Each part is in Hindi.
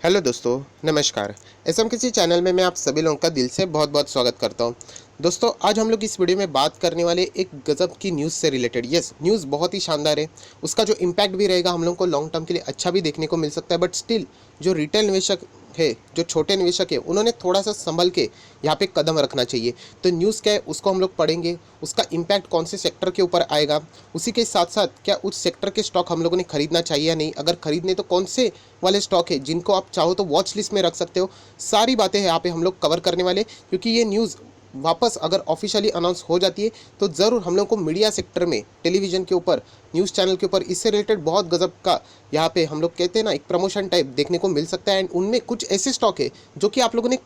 हेलो दोस्तों, नमस्कार। एसएम किसी चैनल में मैं आप सभी लोगों का दिल से बहुत बहुत स्वागत करता हूं। दोस्तों, आज हम लोग इस वीडियो में बात करने वाले एक गज़ब की न्यूज़ से रिलेटेड। यस, न्यूज़ बहुत ही शानदार है। उसका जो इम्पैक्ट भी रहेगा हम लोगों को लॉन्ग टर्म के लिए अच्छा भी देखने को मिल सकता है। बट स्टिल जो रिटेल निवेशक है, जो छोटे निवेशक है, उन्होंने थोड़ा सा संभल के यहाँ पे कदम रखना चाहिए। तो न्यूज़ क्या है उसको हम लोग पढ़ेंगे, उसका इम्पैक्ट कौन से सेक्टर के ऊपर आएगा, उसी के साथ साथ क्या उस सेक्टर के स्टॉक हम लोगों ने खरीदना चाहिए या नहीं, अगर खरीदने तो कौन से वाले स्टॉक है जिनको आप चाहो तो वॉच लिस्ट में रख सकते हो। सारी बातें यहाँ पे हम लोग कवर करने वाले, क्योंकि ये न्यूज़ वापस अगर ऑफिशियली अनाउंस हो जाती है तो ज़रूर हम लोग को मीडिया सेक्टर में, टेलीविज़न के ऊपर, न्यूज़ चैनल के ऊपर इससे रिलेटेड बहुत गजब का यहाँ पे हम लोग कहते हैं ना, एक प्रमोशन टाइप देखने को मिल सकता है। एंड उनमें कुछ ऐसे स्टॉक है जो कि आप लोगों ने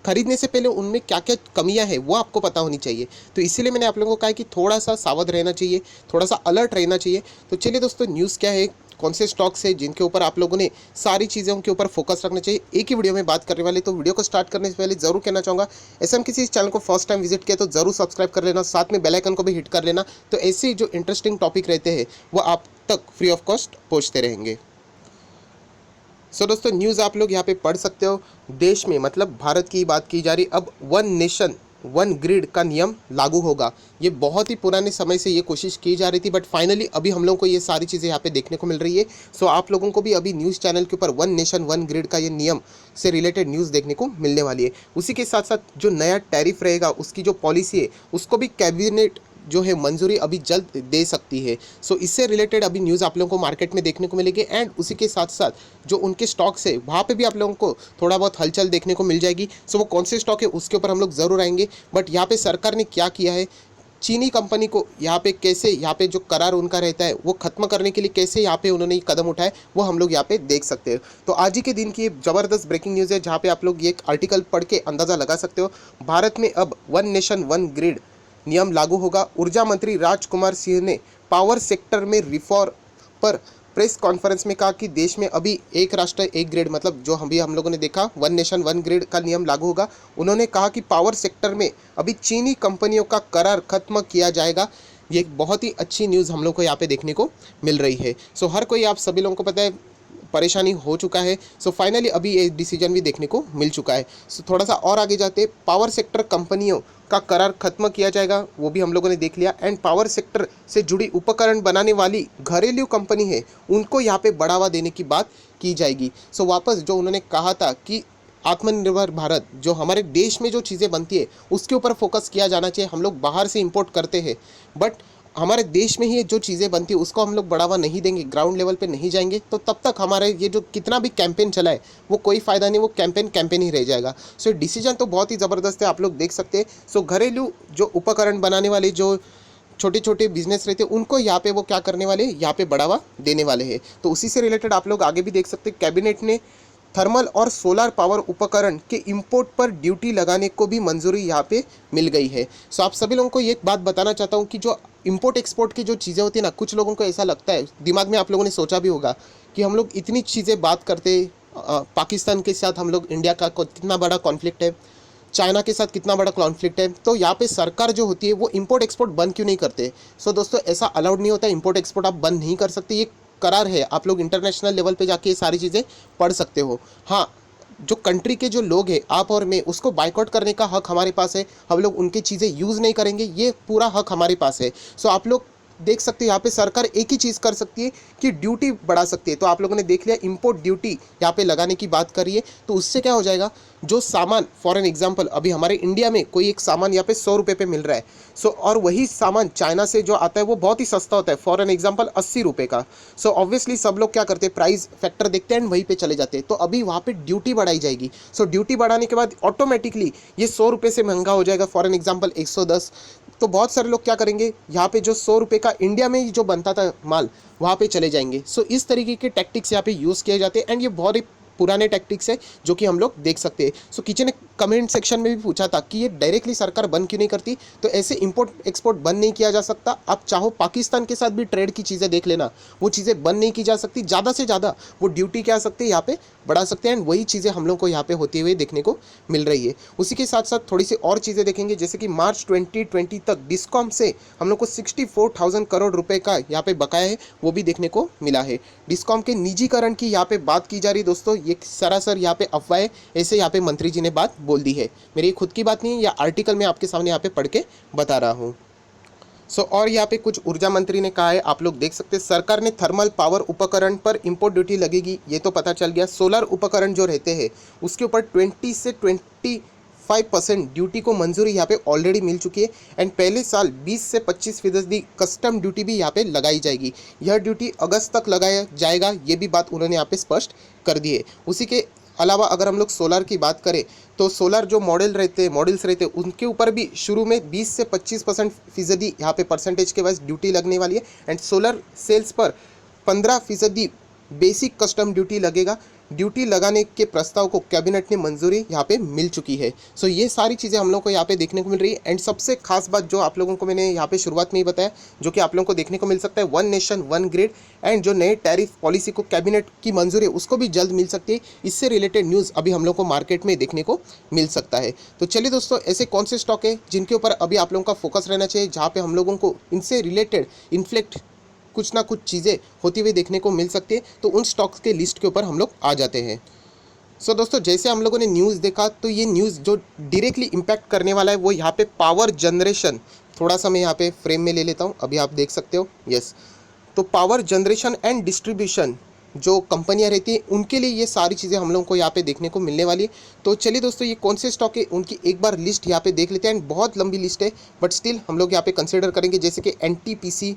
खरीदने से पहले उनमें क्या क्या कमियां हैं वो आपको पता होनी चाहिए। तो इसीलिए मैंने आप लोगों को कहा कि थोड़ा सा सावध रहना चाहिए, थोड़ा सा अलर्ट रहना चाहिए। तो चलिए दोस्तों, न्यूज़ क्या है, कौन से स्टॉक्स है जिनके ऊपर आप लोगों ने सारी चीज़ों के ऊपर फोकस रखना चाहिए, एक ही वीडियो में बात करने वाले। तो वीडियो को स्टार्ट करने से पहले ज़रूर कहना चाहूँगा, ऐसे हम किसी चैनल को फर्स्ट टाइम विजिट किया तो ज़रूर सब्सक्राइब कर लेना, साथ में बेल आइकन को भी हिट कर लेना। तो ऐसे जो इंटरेस्टिंग टॉपिक रहते हैं वो आप तक फ्री ऑफ कॉस्ट पहुँचते रहेंगे। सो दोस्तों, न्यूज़ आप लोग यहाँ पे पढ़ सकते हो। देश में, मतलब भारत की बात की जा रही, अब वन नेशन वन ग्रिड का नियम लागू होगा। ये बहुत ही पुराने समय से ये कोशिश की जा रही थी, बट फाइनली अभी हम लोगों को ये सारी चीज़ें यहाँ पे देखने को मिल रही है। सो आप लोगों को भी अभी न्यूज़ चैनल के ऊपर वन नेशन वन ग्रिड का ये नियम से रिलेटेड न्यूज़ देखने को मिलने वाली है। उसी के साथ साथ जो नया टैरिफ रहेगा, उसकी जो पॉलिसी है, उसको भी कैबिनेट जो है मंजूरी अभी जल्द दे सकती है। सो इससे रिलेटेड अभी न्यूज़ आप लोगों को मार्केट में देखने को मिलेगी। एंड उसी के साथ साथ जो उनके स्टॉक्स है वहाँ पे भी आप लोगों को थोड़ा बहुत हलचल देखने को मिल जाएगी। सो वो कौन से स्टॉक है उसके ऊपर हम लोग ज़रूर आएंगे। बट यहाँ पे सरकार ने क्या किया है, चीनी कंपनी को यहाँ पे कैसे, यहाँ पे जो करार उनका रहता है वो खत्म करने के लिए कैसे यहाँ पे उन्होंने ये कदम उठाए, वो हम लोग यहाँ पे देख सकते हैं। तो आज ही के दिन की ज़बरदस्त ब्रेकिंग न्यूज़ है, जहाँ पे आप लोग ये एक आर्टिकल पढ़ के अंदाज़ा लगा सकते हो। भारत में अब वन नेशन वन ग्रिड नियम लागू होगा। ऊर्जा मंत्री राजकुमार सिंह ने पावर सेक्टर में रिफॉर्म पर प्रेस कॉन्फ्रेंस में कहा कि देश में अभी एक राष्ट्र एक ग्रिड, मतलब जो हम लोगों ने देखा वन नेशन वन ग्रिड का नियम लागू होगा। उन्होंने कहा कि पावर सेक्टर में अभी चीनी कंपनियों का करार खत्म किया जाएगा। ये एक बहुत ही अच्छी न्यूज़ हम लोग को यहाँ पे देखने को मिल रही है। सो हर कोई, आप सभी लोगों को पता है, परेशानी हो चुका है। सो फाइनली अभी ये डिसीजन भी देखने को मिल चुका है। सो थोड़ा सा और आगे जाते, पावर सेक्टर कंपनियों का करार खत्म किया जाएगा, वो भी हम लोगों ने देख लिया। एंड पावर सेक्टर से जुड़ी उपकरण बनाने वाली घरेलू कंपनी है, उनको यहाँ पे बढ़ावा देने की बात की जाएगी। सो वापस जो उन्होंने कहा था कि आत्मनिर्भर भारत, जो हमारे देश में जो चीज़ें बनती है उसके ऊपर फोकस किया जाना चाहिए। हम लोग बाहर से इंपोर्ट करते हैं, बट हमारे देश में ही जो चीज़ें बनती है उसको हम लोग बढ़ावा नहीं देंगे, ग्राउंड लेवल पे नहीं जाएंगे, तो तब तक हमारे ये जो कितना भी कैंपेन चला है वो कोई फ़ायदा नहीं, वो कैंपेन ही रह जाएगा। सो ये डिसीजन तो बहुत ही ज़बरदस्त है, आप लोग देख सकते हैं। सो घरेलू जो उपकरण बनाने वाले जो छोटे छोटे बिजनेस रहते हैं उनको यहाँ पे वो क्या करने वाले, यहाँ पे बढ़ावा देने वाले हैं। तो उसी से रिलेटेड आप लोग आगे भी देख सकते हैं, कैबिनेट ने थर्मल और सोलर पावर उपकरण के इंपोर्ट पर ड्यूटी लगाने को भी मंजूरी यहाँ पे मिल गई है। सो आप सभी लोगों को ये एक बात बताना चाहता हूँ कि जो इंपोर्ट एक्सपोर्ट की जो चीज़ें होती है ना, कुछ लोगों को ऐसा लगता है, दिमाग में आप लोगों ने सोचा भी होगा कि हम लोग इतनी चीज़ें बात करते, पाकिस्तान के साथ हम लोग, इंडिया का कितना बड़ा कॉन्फ्लिक्ट है, चाइना के साथ कितना बड़ा कॉन्फ्लिक्ट है, तो यहाँ पे सरकार जो होती है वो इंपोर्ट एक्सपोर्ट बंद क्यों नहीं करते। सो दोस्तों, ऐसा अलाउड नहीं होता, इंपोर्ट एक्सपोर्ट आप बंद नहीं कर सकते, ये करार है। आप लोग इंटरनेशनल लेवल पे जाके ये सारी चीज़ें पढ़ सकते हो। हाँ, जो कंट्री के जो लोग हैं, आप और मैं, उसको बाइकआउट करने का हक हमारे पास है। हम लोग उनकी चीज़ें यूज़ नहीं करेंगे, ये पूरा हक हमारे पास है। सो आप लोग देख सकते हैं यहाँ पे सरकार एक ही चीज़ कर सकती है कि ड्यूटी बढ़ा सकती है। तो आप लोगों ने देख लिया, इंपोर्ट ड्यूटी यहाँ पे लगाने की बात करी है। तो उससे क्या हो जाएगा, जो सामान, फॉर एन एग्जांपल, अभी हमारे इंडिया में कोई एक सामान यहाँ पे 100 रुपये पे मिल रहा है। सो और वही सामान चाइना से जो आता है वो बहुत ही सस्ता होता है, फॉर एन एग्जांपल 80 रुपये का। सो ऑब्वियसली सब लोग क्या करते हैं, प्राइस फैक्टर देखते हैं एंड वहीं पे चले जाते हैं। तो अभी वहाँ पे ड्यूटी बढ़ाई जाएगी। सो ड्यूटी बढ़ाने के बाद ऑटोमेटिकली ये 100 रुपये से महंगा हो जाएगा, फॉर एन एग्जांपल 110। तो बहुत सारे लोग क्या करेंगे, यहाँ पे जो 100 रुपये का इंडिया में ही जो बनता था माल, वहाँ पे चले जाएंगे। सो इस तरीके के टैक्टिक्स यहाँ पे यूज़ किए जाते हैं। एंड ये बहुत ही पुराने टैक्टिक्स है जो कि हम लोग देख सकते हैं। सो किसी ने कमेंट सेक्शन में भी पूछा था कि ये डायरेक्टली सरकार बंद क्यों नहीं करती। तो ऐसे इंपोर्ट एक्सपोर्ट बंद नहीं किया जा सकता। आप चाहो पाकिस्तान के साथ भी ट्रेड की चीज़ें देख लेना, वो चीज़ें बंद नहीं की जा सकती। ज़्यादा से ज़्यादा वो ड्यूटी क्या सकते हैं, यहाँ पे बढ़ा सकते हैं। एंड वही चीज़ें हम लोग को यहाँ पे होते हुए देखने को मिल रही है। उसी के साथ साथ थोड़ी सी और चीज़ें देखेंगे, जैसे कि मार्च 2020 तक डिस्कॉम से हम लोग को 64,000 करोड़ रुपए का यहाँ पे बकाया है, वो भी देखने को मिला है। डिस्कॉम के निजीकरण की यहाँ पे बात की जा रही दोस्तों, ये सरासर यहाँ पे अफवाह है, ऐसे यहाँ पे मंत्री जी ने बात बोल दी है। मेरी खुद की बात नहीं है, या आर्टिकल मैं आपके सामने यहाँ पे पढ़ के बता रहा हूँ। और यहाँ पे कुछ ऊर्जा मंत्री ने कहा है, आप लोग देख सकते हैं, सरकार ने थर्मल पावर उपकरण पर इंपोर्ट ड्यूटी लगेगी, ये तो पता चल गया। सोलर उपकरण जो रहते हैं उसके ऊपर 20 से 25% ड्यूटी को मंजूरी यहाँ पे ऑलरेडी मिल चुकी है। एंड पहले साल 20 से 25% कस्टम ड्यूटी भी यहाँ पे लगाई जाएगी। यह ड्यूटी अगस्त तक लगाया जाएगा, ये भी बात उन्होंने यहाँ पे स्पष्ट कर दी है। उसी के अलावा अगर हम लोग सोलर की बात करें तो सोलर जो मॉडल्स रहते हैं उनके ऊपर भी शुरू में 20 से 25% यहाँ पे परसेंटेज के वाइज ड्यूटी लगने वाली है। एंड सोलर सेल्स पर 15% बेसिक कस्टम ड्यूटी लगेगा। ड्यूटी लगाने के प्रस्ताव को कैबिनेट ने मंजूरी यहाँ पे मिल चुकी है। ये सारी चीज़ें हम लोग को यहाँ पे देखने को मिल रही है। एंड सबसे खास बात जो आप लोगों को मैंने यहाँ पे शुरुआत में ही बताया, जो कि आप लोगों को देखने को मिल सकता है, one nation one grid, and जो नए टैरिफ पॉलिसी को कैबिनेट की मंजूरी है उसको भी जल्द मिल सकती है। इससे रिलेटेड न्यूज़ अभी हम लोग को मार्केट में देखने को मिल सकता है। तो चलिए दोस्तों, ऐसे कौन से स्टॉक है जिनके ऊपर अभी आप लोगों का फोकस रहना चाहिए, जहाँ पे हम लोगों को इनसे रिलेटेड इन्फ्लेक्ट कुछ ना कुछ चीज़ें होती हुई देखने को मिल सकती है, तो उन स्टॉक्स के लिस्ट के ऊपर हम लोग आ जाते हैं। दोस्तों, जैसे हम लोगों ने न्यूज़ देखा, तो ये न्यूज़ जो डायरेक्टली इम्पैक्ट करने वाला है वो यहाँ पे पावर जनरेशन, थोड़ा सा मैं यहाँ पे फ्रेम में ले लेता हूँ, अभी आप देख सकते हो। यस, तो पावर जनरेशन एंड डिस्ट्रीब्यूशन जो कंपनियां रहती हैं उनके लिए ये सारी चीज़ें हम लोगों को यहाँ पे देखने को मिलने वाली है। तो चलिए दोस्तों, ये कौन से स्टॉक है उनकी एक बार लिस्ट यहाँ पे देख लेते हैं। एंड बहुत लंबी लिस्ट है, बट स्टिल हम लोग यहाँ पे कंसिडर करेंगे, जैसे कि NTPC,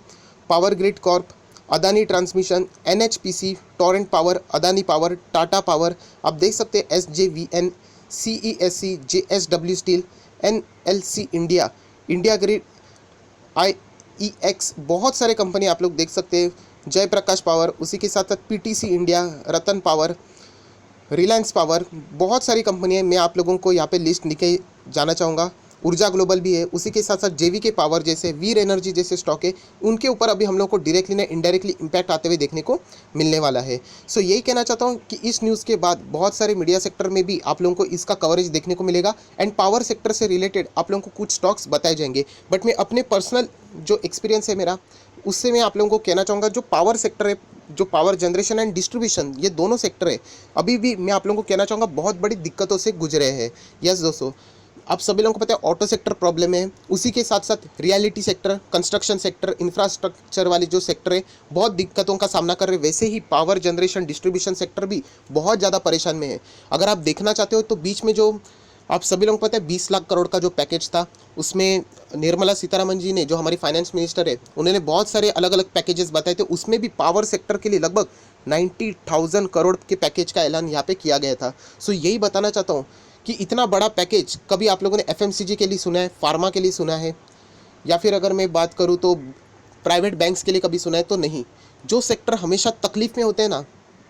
power grid Corp, Adani transmission, NHPC, Torrent power, Adani power, Tata power, आप देख सकते हैं SJVN, CESC, JSW steel, NLC India, India grid, IEX, बहुत सारे कंपनी आप लोग देख सकते हैं, जयप्रकाश पावर, उसी के साथ साथ PTC इंडिया, रतन पावर, रिलायंस पावर, बहुत सारी कंपनियाँ मैं आप लोगों को यहाँ पे लिस्ट लिखे जाना चाहूँगा। ऊर्जा ग्लोबल भी है, उसी के साथ साथ JVK पावर जैसे, वीर एनर्जी जैसे स्टॉक है, उनके ऊपर अभी हम लोग को डायरेक्टली ना इनडायरेक्टली इम्पैक्ट आते हुए देखने को मिलने वाला है। यही कहना चाहता हूँ कि इस न्यूज़ के बाद बहुत सारे मीडिया सेक्टर में भी आप लोगों को इसका कवरेज देखने को मिलेगा। एंड पावर सेक्टर से रिलेटेड आप लोगों को कुछ स्टॉक्स बताए जाएंगे, बट मैं अपने पर्सनल जो एक्सपीरियंस है मेरा, उससे मैं आप लोगों को कहना चाहूँगा, जो पावर सेक्टर है, जो पावर जनरेशन एंड डिस्ट्रीब्यूशन, ये दोनों सेक्टर है, अभी भी मैं आप लोगों को कहना चाहूँगा बहुत बड़ी दिक्कतों से गुजरे हैं। यस दोस्तों, आप सभी लोगों को पता है ऑटो सेक्टर प्रॉब्लम है, उसी के साथ साथ reality sector, construction sector, infrastructure वाले जो सेक्टर है बहुत दिक्कतों का सामना कर रहे हैं। वैसे ही पावर जनरेशन डिस्ट्रीब्यूशन सेक्टर भी बहुत ज़्यादा परेशान में है। अगर आप देखना चाहते हो तो बीच में जो आप सभी लोगों को पता है 20 लाख करोड़ का जो पैकेज था, उसमें निर्मला सीतारमण जी ने, जो हमारी फाइनेंस मिनिस्टर है, उन्होंने बहुत सारे अलग अलग पैकेजेस बताए थे। उसमें भी पावर सेक्टर के लिए लगभग 90,000 करोड़ के पैकेज का ऐलान यहाँ पे किया गया था। यही बताना चाहता हूँ कि इतना बड़ा पैकेज कभी आप लोगों ने FMCG के लिए सुना है, फार्मा के लिए सुना है, या फिर अगर मैं बात करूँ तो प्राइवेट बैंक्स के लिए कभी सुना है? तो नहीं। जो सेक्टर हमेशा तकलीफ में होते हैं ना,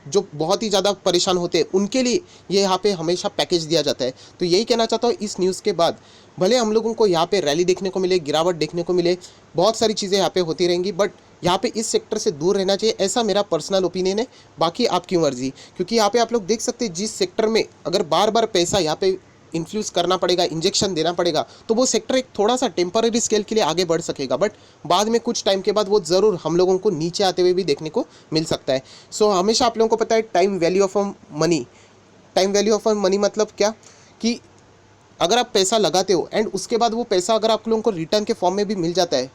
जो बहुत ही ज़्यादा परेशान होते हैं, उनके लिए ये यहाँ पे हमेशा पैकेज दिया जाता है। तो यही कहना चाहता हूँ, इस न्यूज़ के बाद भले हम लोगों को यहाँ पे रैली देखने को मिले, गिरावट देखने को मिले, बहुत सारी चीज़ें यहाँ पे होती रहेंगी, बट यहाँ पे इस सेक्टर से दूर रहना चाहिए, ऐसा मेरा पर्सनल ओपिनियन है। बाकी आपकी मर्जी, क्योंकि यहाँ पे आप लोग देख सकते हैं, जिस सेक्टर में अगर बार बार पैसा यहाँ पे इन्फ्लूस करना पड़ेगा, इंजेक्शन देना पड़ेगा, तो वो सेक्टर एक थोड़ा सा टेम्पररी स्केल के लिए आगे बढ़ सकेगा, बट बाद में कुछ टाइम के बाद वो ज़रूर हम लोगों को नीचे आते हुए भी देखने को मिल सकता है। हमेशा आप लोगों को पता है time value of money. Time value of money मतलब क्या, कि अगर आप पैसा लगाते हो एंड उसके बाद वो पैसा अगर आप लोगों को रिटर्न के फॉर्म में भी मिल जाता है,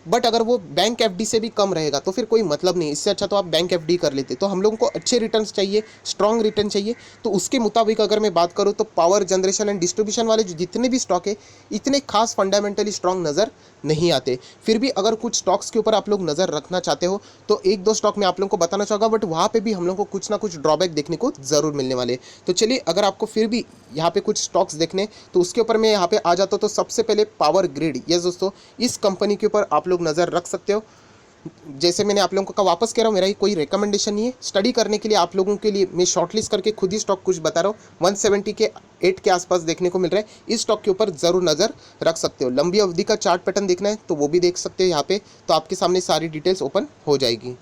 बट अगर वो बैंक FD से भी कम रहेगा तो फिर कोई मतलब नहीं। इससे अच्छा तो आप बैंक FD कर लेते। तो हम लोगों को अच्छे रिटर्न्स चाहिए, स्ट्रॉन्ग रिटर्न चाहिए। तो उसके मुताबिक अगर मैं बात करूँ तो पावर जनरेशन एंड डिस्ट्रीब्यूशन वाले जो जितने भी स्टॉक है, इतने खास फंडामेंटली स्ट्रॉन्ग नज़र नहीं आते। फिर भी अगर कुछ स्टॉक्स के ऊपर आप लोग नज़र रखना चाहते हो तो एक दो स्टॉक मैं आप लोगों को बताना चाहूँगा, बट वहाँ पे भी हम लोगों को कुछ ना कुछ ड्रॉबैक देखने को ज़रूर मिलने वाले। तो चलिए, अगर आपको फिर भी यहाँ पे कुछ स्टॉक्स देखने, तो उसके ऊपर मैं यहाँ पे आ जाता हूँ। तो सबसे पहले पावर ग्रिड। यस दोस्तों, इस कंपनी के ऊपर आप लोग नज़र रख सकते हो। जैसे मैंने आप लोगों को वापस कह रहा हूँ, मेरा ही कोई रिकमेंडेशन नहीं है, स्टडी करने के लिए आप लोगों के लिए मैं शॉर्टलिस्ट करके खुद ही स्टॉक कुछ बता रहा हूँ। 170 के 8 के आसपास देखने को मिल रहा है। इस स्टॉक के ऊपर ज़रूर नज़र रख सकते हो। लंबी अवधि का चार्ट पैटर्न देखना है तो वो भी देख सकते हो यहाँ पे, तो आपके सामने सारी डिटेल्स ओपन हो जाएगी।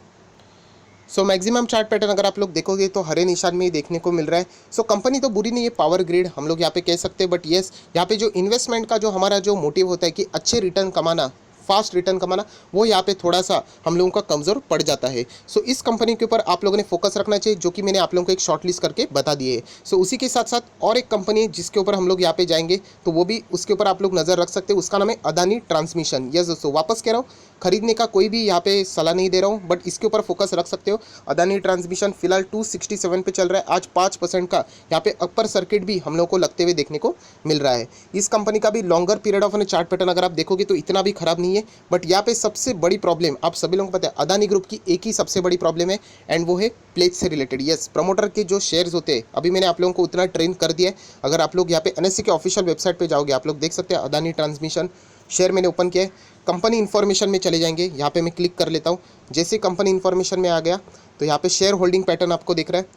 मैक्सिमम चार्ट पैटर्न अगर आप लोग देखोगे तो हरे निशान में ही देखने को मिल रहा है। कंपनी तो बुरी नहीं है, पावर ग्रिड हम लोग यहाँ पे कह सकते हैं, बट येस, यहाँ पे जो इन्वेस्टमेंट का जो हमारा जो मोटिव होता है कि अच्छे रिटर्न कमाना, फास्ट रिटर्न कमाना, वो यहाँ पे थोड़ा सा हम लोगों का कमज़ोर पड़ जाता है। सो इस कंपनी के ऊपर आप लोगों ने फोकस रखना चाहिए, जो कि मैंने आप लोगों को एक शॉर्ट लिस्ट करके बता दिए है। सो उसी के साथ साथ और एक कंपनी है जिसके ऊपर हम लोग यहाँ पे जाएंगे, तो वो भी उसके ऊपर आप लोग नज़र रख सकते हैं। उसका नाम है अदानी ट्रांसमिशन। यस दोस्तों, वापस कह रहा हूँ, खरीदने का कोई भी यहाँ पे सलाह नहीं दे रहा हूँ, बट इसके ऊपर फोकस रख सकते हो। अदानी ट्रांसमिशन फिलहाल 267 पे चल रहा है। आज 5% का यहाँ पे अपर सर्किट भी हम लोग को लगते हुए देखने को मिल रहा है। इस कंपनी का भी longer period of chart pattern अगर आप देखोगे तो इतना भी खराब नहीं है, बट यहाँ पे सबसे बड़ी प्रॉब्लम आप सभी लोगों को पता है, अदानी ग्रुप की एक ही सबसे बड़ी प्रॉब्लम है, एंड वो है प्लेज से रिलेटेड। यस, प्रमोटर के जो शेयर्स होते हैं, अभी मैंने आप लोगों को उतना ट्रेन कर दिया है। अगर आप लोग यहाँ पे एनएससी के ऑफिशियल वेबसाइट पे जाओगे, आप लोग देख सकते हैं अदानी ट्रांसमिशन शेयर मैंने ओपन किया है। कंपनी इन्फॉर्मेशन में चले जाएंगे, यहाँ पे मैं क्लिक कर लेता हूँ। जैसे कंपनी इन्फॉर्मेशन में आ गया तो यहाँ पे शेयर होल्डिंग पैटर्न आपको दिख रहा है,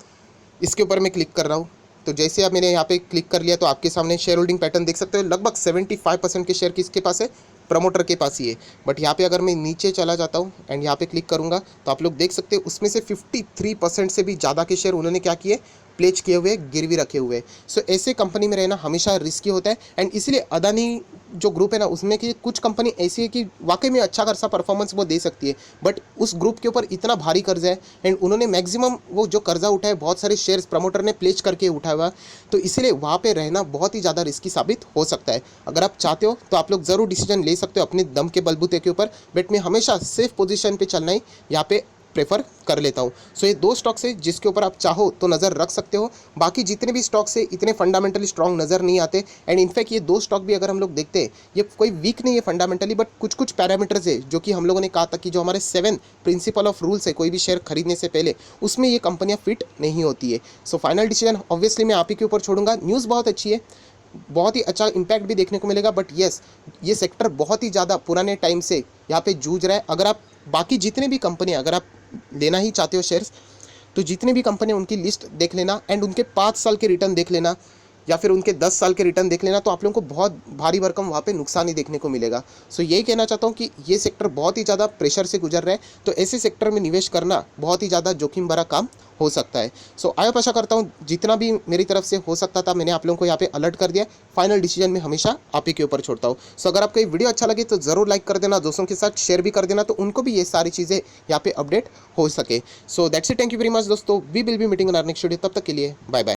इसके ऊपर मैं क्लिक कर रहा हूँ। तो जैसे आप मैंने यहाँ पे क्लिक कर लिया तो आपके सामने शेयर होल्डिंग पैटर्न देख सकते हो। लगभग 75% के शेयर किसके पास है, प्रमोटर के पास ही है। बट यहाँ पे अगर मैं नीचे चला जाता हूँ एंड यहाँ पे क्लिक करूँगा तो आप लोग देख सकते हो उसमें से 53% से भी ज़्यादा के शेयर उन्होंने क्या किए, प्लेज किए हुए, गिरवी रखे हुए। सो ऐसे कंपनी में रहना हमेशा रिस्की होता है, एंड इसीलिए अदानी जो ग्रुप है ना, उसमें कि कुछ कंपनी ऐसी है कि वाकई में अच्छा खासा परफॉर्मेंस वो दे सकती है, बट उस ग्रुप के ऊपर इतना भारी कर्जा है, एंड उन्होंने मैक्सिमम वो जो कर्जा उठाया बहुत सारे शेयर्स प्रमोटर ने प्लेज करके उठाया हुआ, तो इसीलिए वहाँ पे रहना बहुत ही ज़्यादा रिस्की साबित हो सकता है। अगर आप चाहते हो तो आप लोग ज़रूर डिसीजन ले सकते हो अपने दम के बलबूते के ऊपर, बट मैं हमेशा सेफ पोजीशन पे चलना ही यहाँ पे प्रेफर कर लेता हूँ। सो ये दो स्टॉक्स है जिसके ऊपर आप चाहो तो नज़र रख सकते हो। बाकी जितने भी स्टॉक्स है इतने फंडामेंटली स्ट्रॉन्ग नज़र नहीं आते, एंड इनफैक्ट ये दो स्टॉक भी अगर हम लोग देखते हैं, ये कोई वीक नहीं है फंडामेंटली, बट कुछ कुछ पैरामीटर्स है जो कि हम लोगों ने कहा था कि जो हमारे 7 प्रिंसिपल ऑफ रूल्स है कोई भी शेयर खरीदने से पहले, उसमें ये कंपनियाँ फिट नहीं होती है। सो फाइनल डिसीजन ऑब्वियसली मैं आप ही के ऊपर छोड़ूंगा। न्यूज़ बहुत अच्छी है, बहुत ही अच्छा इम्पैक्ट भी देखने को मिलेगा, बट येस ये सेक्टर बहुत ही ज़्यादा पुराने टाइम से यहाँ पे जूझ रहा है। अगर आप बाकी जितने भी कंपनियाँ अगर आप लेना ही चाहते हो शेयर्स, तो जितनी भी कंपनी उनकी लिस्ट देख लेना, एंड उनके 5 साल के रिटर्न देख लेना, या फिर उनके 10 साल के रिटर्न देख लेना, तो आप लोगों को बहुत भारी भरकम वहाँ पे नुकसान ही देखने को मिलेगा। सो यही कहना चाहता हूँ कि ये सेक्टर बहुत ही ज़्यादा प्रेशर से गुजर रहा है, तो ऐसे सेक्टर में निवेश करना बहुत ही ज़्यादा जोखिम भरा काम हो सकता है। सो आई आशा करता हूँ जितना भी मेरी तरफ से हो सकता था मैंने आप लोगों को यहाँ पे अलर्ट कर दिया। फाइनल डिसीजन में हमेशा आप ही के ऊपर छोड़ता हूँ। सो अगर आपको ये वीडियो अच्छा लगे तो ज़रूर लाइक कर देना, दोस्तों के साथ शेयर भी कर देना, तो उनको भी ये सारी चीज़ें यहाँ पे अपडेट हो सके। So that's it, thank you very much दोस्तों, we will be meeting in our next video. तब तक के लिए बाय बाय।